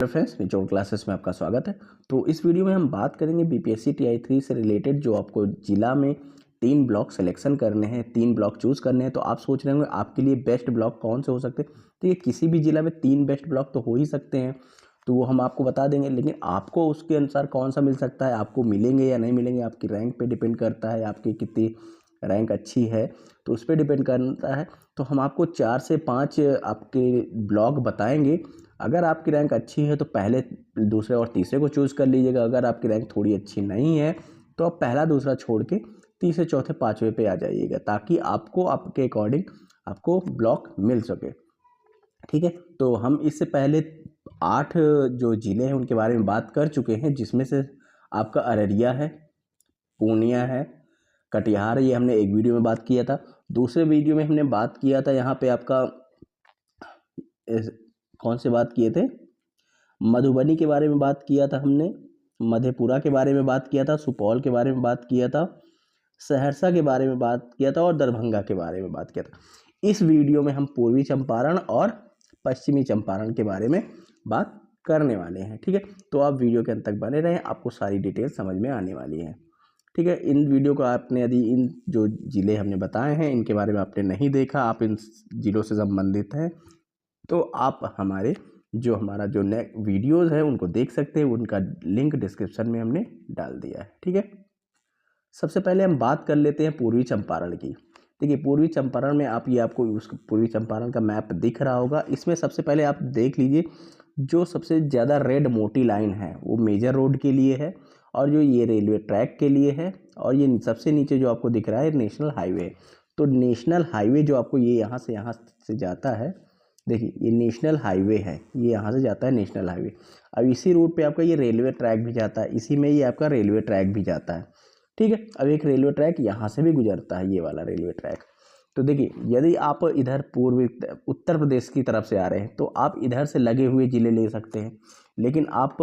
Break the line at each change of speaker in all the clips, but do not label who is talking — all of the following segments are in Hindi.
हेलो फ्रेंड्स, निचोड़ क्लासेस में आपका स्वागत है। तो इस वीडियो में हम बात करेंगे बीपीएससी टीआई 3 से रिलेटेड। जो आपको जिला में 3 ब्लॉक सिलेक्शन करने हैं, 3 ब्लॉक चूज़ करने हैं। तो आप सोच रहे होंगे आपके लिए बेस्ट ब्लॉक कौन से हो सकते हैं। तो ये किसी भी जिला में 3 बेस्ट ब्लॉक तो हो ही सकते हैं, तो वो हम आपको बता देंगे। लेकिन आपको उसके अनुसार कौन सा मिल सकता है, आपको मिलेंगे या नहीं मिलेंगे, आपकी रैंक पे डिपेंड करता है, आपकी कितनी रैंक अच्छी है तो उस पर डिपेंड करता है। तो हम आपको 4 से 5 आपके ब्लॉक बताएंगे। अगर आपकी रैंक अच्छी है तो पहले, दूसरे और तीसरे को चूज़ कर लीजिएगा। अगर आपकी रैंक थोड़ी अच्छी नहीं है तो आप पहला दूसरा छोड़ के तीसरे चौथे पाँचवें पे आ जाइएगा, ताकि आपको आपके अकॉर्डिंग आपको ब्लॉक मिल सके। ठीक है, तो हम इससे पहले 8 जो ज़िले हैं उनके बारे में बात कर चुके हैं, जिसमें से आपका अररिया है, पूर्णिया है, कटिहार, ये हमने एक वीडियो में बात किया था। दूसरे वीडियो में हमने बात किया था यहाँ पे आपका कौन से बात किए थे, मधुबनी के बारे में बात किया था हमने, मधेपुरा के बारे में बात किया था, सुपौल के बारे में बात किया था, सहरसा के बारे में बात किया था और दरभंगा के बारे में बात किया था। इस वीडियो में हम पूर्वी चंपारण और पश्चिमी चंपारण के बारे में बात करने वाले हैं। ठीक है, तो आप वीडियो के अंत तक बने रहें, आपको सारी डिटेल समझ में आने वाली है। ठीक है, इन वीडियो को आपने यदि इन जो ज़िले हमने बताए हैं इनके बारे में आपने नहीं देखा, आप इन ज़िलों से संबंधित हैं, तो आप हमारा जो नेक्स्ट वीडियोज़ है उनको देख सकते हैं। उनका लिंक डिस्क्रिप्शन में हमने डाल दिया है। ठीक है, सबसे पहले हम बात कर लेते हैं पूर्वी चंपारण की। देखिए, पूर्वी चंपारण में आपको उस पूर्वी चंपारण का मैप दिख रहा होगा। इसमें सबसे पहले आप देख लीजिए, जो सबसे ज़्यादा रेड मोटी लाइन है वो मेजर रोड के लिए है, और जो ये रेलवे ट्रैक के लिए है, और ये सबसे नीचे जो आपको दिख रहा है नेशनल हाईवे। तो नेशनल हाईवे जो आपको ये यहाँ से जाता है, देखिए ये नेशनल हाईवे है, ये यहाँ से जाता है नेशनल हाईवे। अब इसी रूट पे आपका ये रेलवे ट्रैक भी जाता है, इसी में ये आपका रेलवे ट्रैक भी जाता है। ठीक है, अब एक रेलवे ट्रैक यहाँ से भी गुजरता है, ये वाला रेलवे ट्रैक। तो देखिए, यदि आप इधर पूर्वी उत्तर प्रदेश की तरफ से आ रहे हैं तो आप इधर से लगे हुए ज़िले ले सकते हैं। लेकिन आप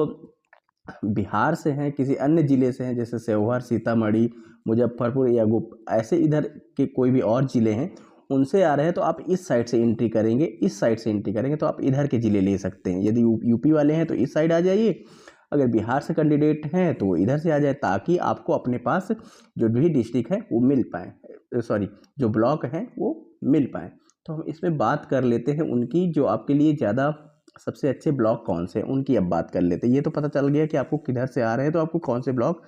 बिहार से हैं, किसी अन्य ज़िले से हैं, जैसे सेवहर, सीतामढ़ी, मुजफ्फरपुर या ऐसे इधर के कोई भी और ज़िले हैं, उनसे आ रहे हैं तो आप इस साइड से एंट्री करेंगे, इस साइड से एंट्री करेंगे तो आप इधर के ज़िले ले सकते हैं। यदि यूपी वाले हैं तो इस साइड आ जाइए, अगर बिहार से कैंडिडेट हैं तो इधर से आ जाए, ताकि आपको अपने पास जो भी डिस्ट्रिक्ट है वो मिल पाए, जो ब्लॉक हैं वो मिल पाए। तो हम इसमें बात कर लेते हैं उनकी, जो आपके लिए ज़्यादा सबसे अच्छे ब्लॉक कौन से हैं उनकी अब बात कर लेते हैं। ये तो पता चल गया कि आपको किधर से आ रहे हैं तो आपको कौन से ब्लॉक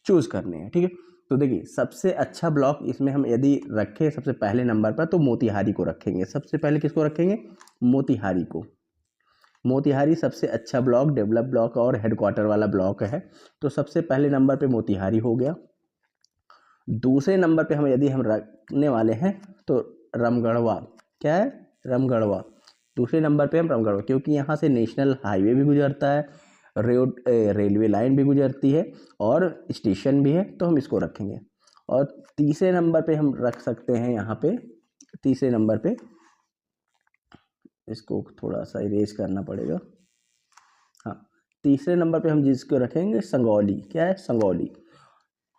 चूज़ करने हैं। ठीक है, तो देखिए, सबसे अच्छा ब्लॉक इसमें हम यदि रखें सबसे पहले नंबर पर तो मोतिहारी को रखेंगे। सबसे पहले किसको रखेंगे? मोतिहारी को। मोतिहारी सबसे अच्छा ब्लॉक, डेवलप ब्लॉक और हेडक्वार्टर वाला ब्लॉक है। तो सबसे पहले नंबर पे मोतिहारी हो गया। दूसरे नंबर पे हम रखने वाले हैं तो रामगढ़वा। क्या है? रामगढ़वा। दूसरे नंबर पे हम रामगढ़वा, क्योंकि यहाँ से नेशनल हाईवे भी गुजरता है, रेलवे लाइन भी गुजरती है और स्टेशन भी है, तो हम इसको रखेंगे। और तीसरे नंबर पे हम रख सकते हैं यहाँ पे, तीसरे नंबर पे इसको थोड़ा सा इरेज करना पड़ेगा। हाँ, तीसरे नंबर पे हम जिसको रखेंगे संगौली। क्या है? संगौली।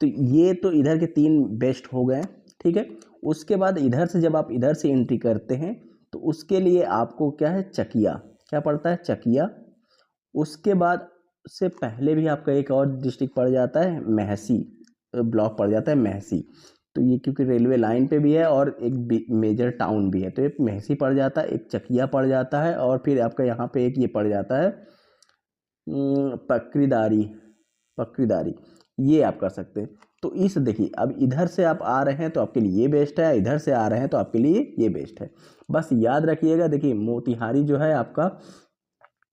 तो ये तो इधर के 3 बेस्ट हो गए। ठीक है, उसके बाद इधर से जब आप इधर से एंट्री करते हैं तो उसके लिए आपको क्या है? चकिया। क्या पड़ता है? चकिया। उसके बाद से पहले भी आपका एक और डिस्ट्रिक्ट पड़ जाता है, महसी ब्लॉक पड़ जाता है, महसी। तो ये क्योंकि रेलवे लाइन पे भी है और एक मेजर टाउन भी है, तो एक महसी पड़ जाता है, एक चकिया पड़ जाता है, और फिर आपका यहाँ पे एक ये पड़ जाता है पकरीदारी। पकरीदारी ये आप कर सकते हैं। तो इस देखिए, अब इधर से आप आ रहे हैं तो आपके लिए ये बेस्ट है, इधर से आ रहे हैं तो आपके लिए ये बेस्ट है। बस याद रखिएगा। देखिए, मोतिहारी जो है आपका,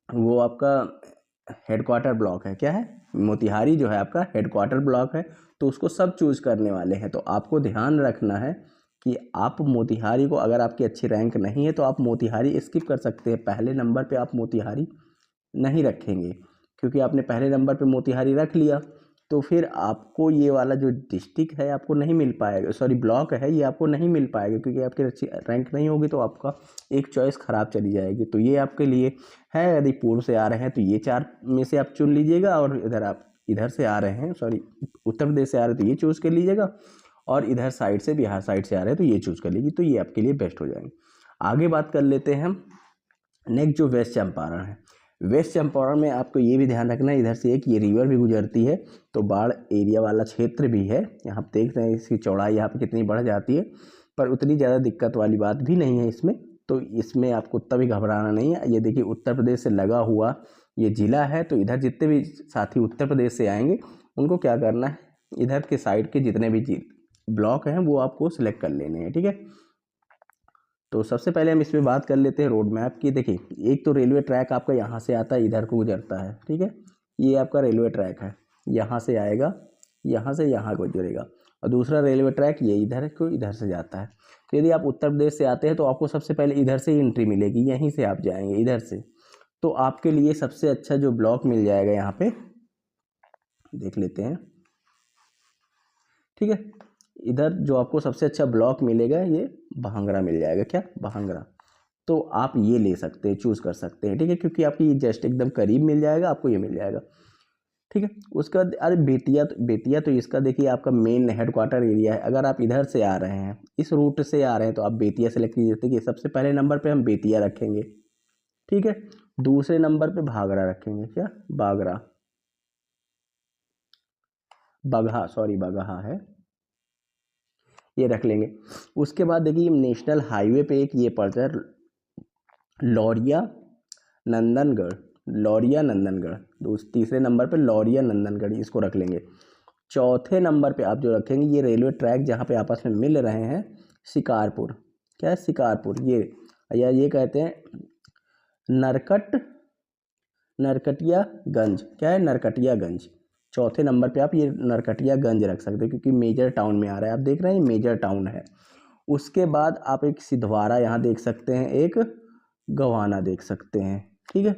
वो आपका हेडक्वार्टर ब्लॉक है। क्या है? मोतिहारी जो है आपका हेडक्वार्टर ब्लॉक है, तो उसको सब चूज़ करने वाले हैं। तो आपको ध्यान रखना है कि आप मोतिहारी को, अगर आपकी अच्छी रैंक नहीं है तो आप मोतिहारी स्किप कर सकते हैं। पहले नंबर पे आप मोतिहारी नहीं रखेंगे, क्योंकि आपने पहले नंबर पे मोतिहारी रख लिया तो फिर आपको ये वाला जो डिस्ट्रिक्ट है आपको नहीं मिल पाएगा, ब्लॉक है ये आपको नहीं मिल पाएगा, क्योंकि आपकी अच्छी रैंक नहीं होगी तो आपका एक चॉइस ख़राब चली जाएगी। तो ये आपके लिए है। यदि पूर्व से आ रहे हैं तो ये 4 में से आप चुन लीजिएगा, और इधर से आ रहे हैं, उत्तर प्रदेश से आ रहे हैं तो ये चूज़ कर लीजिएगा, और इधर साइड से, बिहार साइड से आ रहे हैं तो ये चूज़ कर लीजिए। तो ये आपके लिए बेस्ट हो जाएंगे। आगे बात कर लेते हैं हम नेक्स्ट, जो वेस्ट चंपारण है। वेस्ट चंपारण में आपको ये भी ध्यान रखना है, इधर से एक ये रिवर भी गुजरती है, तो बाढ़ एरिया वाला क्षेत्र भी है। यहाँ आप देख रहे हैं इसकी चौड़ाई यहाँ पे कितनी बढ़ जाती है, पर उतनी ज़्यादा दिक्कत वाली बात भी नहीं है इसमें, तो इसमें आपको उतना भी घबराना नहीं है। ये देखिए उत्तर प्रदेश से लगा हुआ ये ज़िला है, तो इधर जितने भी साथी उत्तर प्रदेश से आएंगे उनको क्या करना है, इधर के साइड के जितने भी ब्लॉक हैं वो आपको सिलेक्ट कर लेने हैं, ठीक है। तो सबसे पहले हम इसमें बात कर लेते हैं रोड मैप की। देखिए एक तो रेलवे ट्रैक आपका यहाँ से आता है, इधर को गुजरता है, ठीक है, ये आपका रेलवे ट्रैक है, यहाँ से आएगा, यहाँ से यहाँ गुजरेगा, और दूसरा रेलवे ट्रैक ये इधर को इधर से जाता है। तो यदि आप उत्तर प्रदेश से आते हैं तो आपको सबसे पहले इधर से एंट्री मिलेगी, यहीं से आप जाएंगे इधर से, तो आपके लिए सबसे अच्छा जो ब्लॉक मिल जाएगा यहाँ पे देख लेते हैं, ठीक है। इधर जो आपको सबसे अच्छा ब्लॉक मिलेगा ये भांगड़ा मिल जाएगा, क्या भांगड़ा, तो आप ये ले सकते हैं, चूज़ कर सकते हैं, ठीक है, क्योंकि आपकी जस्ट एकदम करीब मिल जाएगा, आपको ये मिल जाएगा, ठीक है। उसके बाद अरे बेतिया तो इसका देखिए आपका मेन हेडक्वार्टर एरिया है। अगर आप इधर से आ रहे हैं, इस रूट से आ रहे हैं, तो आप बेतिया सेलेक्ट कीजिए। देखिए सबसे पहले नंबर पे हम बेतिया रखेंगे, ठीक है, दूसरे नंबर पे भागड़ा रखेंगे, क्या बागरा, बगहा है, ये रख लेंगे। उसके बाद देखिए नेशनल हाईवे पे एक ये पड़ता है लौरिया नंदनगढ़, तीसरे नंबर पे लौरिया नंदनगढ़, इसको रख लेंगे। चौथे नंबर पे आप जो रखेंगे ये रेलवे ट्रैक जहाँ पे आपस में मिल रहे हैं, शिकारपुर, क्या है शिकारपुर, ये कहते हैं नरकटियागंज, क्या है नरकटियागंज। चौथे नंबर पे आप ये नरकटियागंज रख सकते हैं क्योंकि मेजर टाउन में आ रहा है, आप देख रहे हैं ये मेजर टाउन है। उसके बाद आप एक सिद्धवारा यहाँ देख सकते हैं, एक गवाना देख सकते हैं, ठीक है।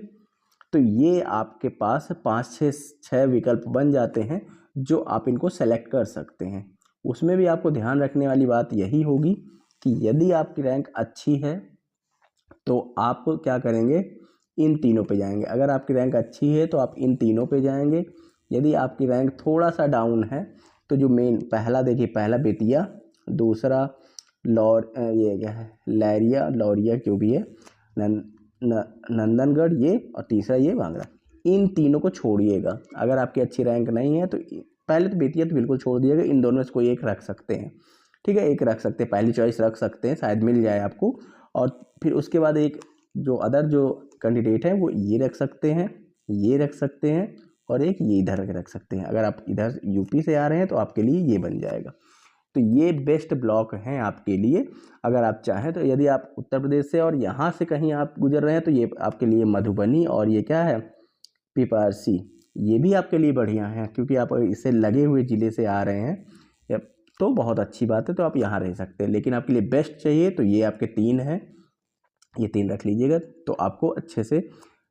तो ये आपके पास 5-6 विकल्प बन जाते हैं जो आप इनको सेलेक्ट कर सकते हैं। उसमें भी आपको ध्यान रखने वाली बात यही होगी कि यदि आपकी रैंक अच्छी है तो आप क्या करेंगे, इन तीनों पे जाएंगे। अगर आपकी रैंक अच्छी है तो आप इन तीनों पे जाएंगे। यदि आपकी रैंक थोड़ा सा डाउन है तो जो मेन पहला देखिए, पहला बेतिया, दूसरा ये क्या है लौरिया जो भी है, नंदनगढ़ ये, और तीसरा ये भांगड़ा, इन तीनों को छोड़िएगा। अगर आपकी अच्छी रैंक नहीं है तो पहले तो बेतिया तो बिल्कुल छोड़ दिएगा, इन दोनों में से कोई एक रख सकते हैं, ठीक है, एक रख सकते हैं, पहली चॉइस रख सकते हैं, शायद मिल जाए आपको। और फिर उसके बाद एक जो अदर जो कैंडिडेट है वो ये रख सकते हैं, ये रख सकते हैं, और एक ये इधर रख सकते हैं। अगर आप इधर यूपी से आ रहे हैं तो आपके लिए ये बन जाएगा। तो ये बेस्ट ब्लॉक हैं आपके लिए अगर आप चाहें तो। यदि आप उत्तर प्रदेश से और यहाँ से कहीं आप गुजर रहे हैं तो ये आपके लिए मधुबनी और ये क्या है पीपरसी, ये भी आपके लिए बढ़िया है क्योंकि आप इससे लगे हुए ज़िले से आ रहे हैं, तो बहुत अच्छी बात है, तो आप यहाँ रह सकते हैं। लेकिन आपके लिए बेस्ट चाहिए तो ये आपके 3 हैं, ये 3 रख लीजिएगा, तो आपको अच्छे से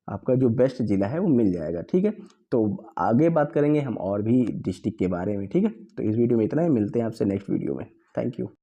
आपका जो बेस्ट ज़िला है वो मिल जाएगा, ठीक है। तो आगे बात करेंगे हम और भी डिस्ट्रिक्ट के बारे में, ठीक है। तो इस वीडियो में इतना ही, मिलते हैं आपसे नेक्स्ट वीडियो में। Thank you.